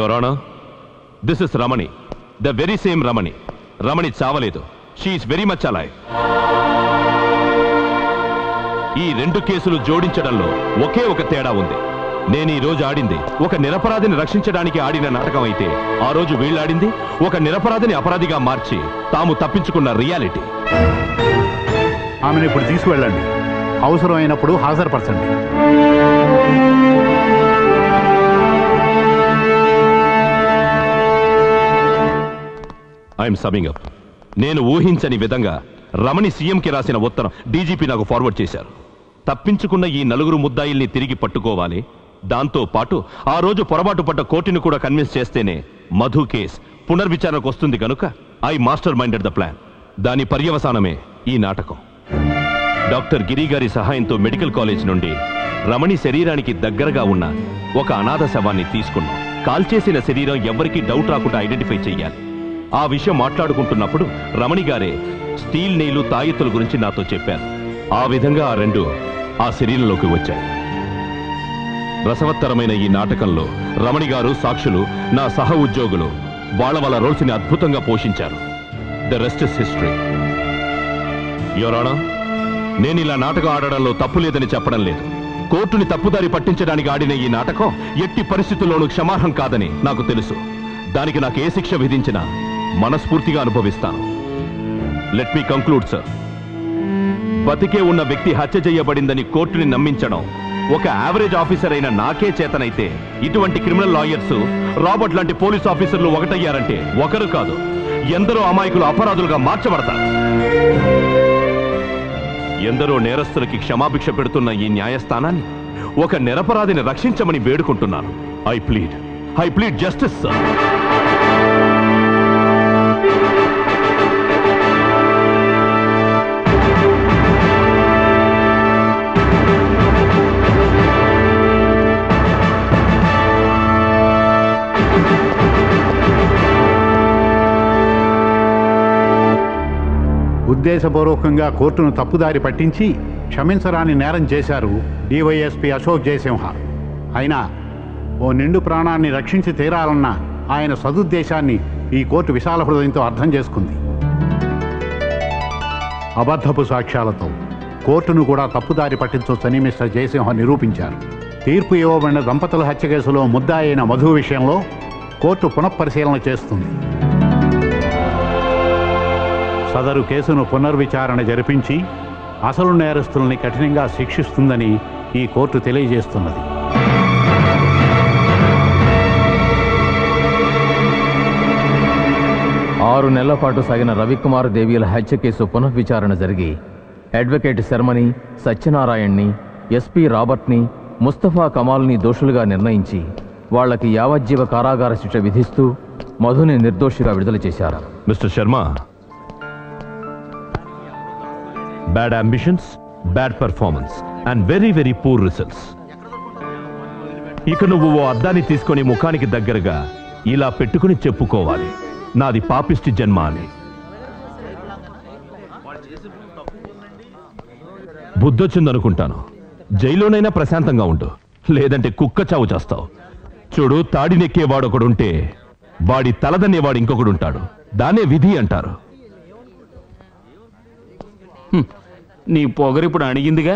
Your honour, this is Ramani, the very same Ramani. Ramani చావలేదు. She is very much alive. ఈ రెండు కేసులు జోడించడంలో ఒకే ఒక తేడా ఉంది. నేను ఈ రోజు ఆడింది ఒక నిరపరాధిని రక్షించడానికి ఆడిన నాటకం అయితే, ఆ రోజు వీళ్ళాడింది ఒక నిరపరాధిని అపరాధిగా మార్చి తాము తప్పించుకున్న రియాలిటీ. ఆమెను ఇప్పుడు తీసుకువెళ్ళండి. అవసరమైనప్పుడు హాజరుపరచండి. I'm సమింగ్ up. నేను ఊహించని విధంగా రమణి సీఎంకి రాసిన ఉత్తరం డీజీపీ నాకు ఫార్వర్డ్ చేశారు. తప్పించుకున్న ఈ నలుగురు ముద్దాయిల్ని తిరిగి పట్టుకోవాలి. దాంతో పాటు ఆ రోజు పొరపాటు పడ్డ కోర్టును కూడా కన్విన్స్ చేస్తేనే మధు కేస్ పునర్విచారణకు వస్తుంది కనుక I master minded the plan. దాని పర్యవసానమే ఈ నాటకం. డాక్టర్ గిరి గారి సహాయంతో మెడికల్ కాలేజ్ నుండి రమణి శరీరానికి దగ్గరగా ఉన్న ఒక అనాథ శవాన్ని తీసుకున్నాం. కాల్చేసిన శరీరం ఎవరికీ డౌట్ రాకుండా ఐడెంటిఫై చెయ్యాలి. ఆ విషయం మాట్లాడుకుంటున్నప్పుడు రమణి గారే స్టీల్ నెయిలు తాయెత్తుల గురించి నాతో చెప్పారు. ఆ విధంగా ఆ రెండు ఆ శరీరంలోకి వచ్చాయి. రసవత్తరమైన ఈ నాటకంలో రమణి గారు, సాక్షులు, నా సహ ఉద్యోగులు వాళ్ళ రోల్స్ ని అద్భుతంగా పోషించారు. The rest is history. Your honour, నేను ఇలా నాటకం ఆడడంలో తప్పు లేదని చెప్పడం లేదు. కోర్టుని తప్పుదారి పట్టించడానికి ఆడిన ఈ నాటకం ఎట్టి పరిస్థితుల్లోనూ క్షమార్హం కాదని నాకు తెలుసు. దానికి నాకు ఏ శిక్ష విధించినా మనస్ఫూర్తిగా అనుభవిస్తాను. Let me conclude sir. బతికే ఉన్న వ్యక్తి హత్య చేయబడిందని కోర్టుని నమ్మించడం ఒక యావరేజ్ ఆఫీసర్ అయిన నాకే చేతనైతే, ఇటువంటి క్రిమినల్ లాయర్స్, రాబర్ట్ లాంటి పోలీస్ ఆఫీసర్లు ఒకటయ్యారంటే ఒకరు కాదు ఎందరో అమాయకులు అపరాధులుగా మార్చబడతారు. ఎందరో నేరస్తులకి క్షమాభిక్ష పెడుతున్న ఈ న్యాయస్థానాన్ని ఒక నిరపరాధిని రక్షించమని వేడుకుంటున్నాను. I plead justice sir. ఉద్దేశపూర్వకంగా కోర్టును తప్పుదారి పట్టించి క్షమించరాని నేరం చేశారు డివైఎస్పీ అశోక్ జయసింహ. అయినా ఓ నిండు ప్రాణాన్ని రక్షించి తీరాలన్న ఆయన సదుద్దేశాన్ని ఈ కోర్టు విశాల హృదయంతో అర్థం చేసుకుంది. అబద్ధపు సాక్ష్యాలతో కోర్టును కూడా తప్పుదారి పట్టించవచ్చని మిస్టర్ జయసింహ నిరూపించారు. తీర్పు ఇవ్వబడిన దంపతుల హత్య కేసులో ముద్దాయి అయిన మధు విషయంలో కోర్టు పునఃపరిశీలన చేస్తుంది. సదరు కేసును పునర్విచారణ జరిపించి అసలు నేరస్తుల్ని కఠినంగా శిక్షిస్తుందని ఈ కోర్టు తెలియజేస్తున్నది. ఆరు నెలల పాటు సాగిన రవికుమార్ దేవిల హత్య కేసు పునఃవిచారణ జరిగి అడ్వకేట్ శర్మని, సత్యనారాయణ్ని, ఎస్పీ రాబర్ట్ని, ముస్తఫా కమాల్ని దోషులుగా నిర్ణయించి వాళ్లకి యావజ్జీవ కారాగార శిక్ష విధిస్తూ మధుని నిర్దోషిగా విడుదల చేశారు. Mister Sharma, bad ambitions, bad performance and very poor results. ఇక నువ్వు ఓ అద్దాన్ని తీసుకొని ముఖానికి దగ్గరగా ఇలా పెట్టుకుని చెప్పుకోవాలి, నాది పాపిష్టి జన్మ అని. బుద్ధొచ్చిందనుకుంటాను. జైల్లోనైనా ప్రశాంతంగా ఉండు, లేదంటే కుక్క చావు చేస్తావు. చూడు, తాడినెక్కేవాడొకడుంటే వాడి తలదన్నేవాడు ఇంకొకడుంటాడు. దాన్నే విధి అంటారు. నీ పొగరిప్పుడు అణిగిందిగా.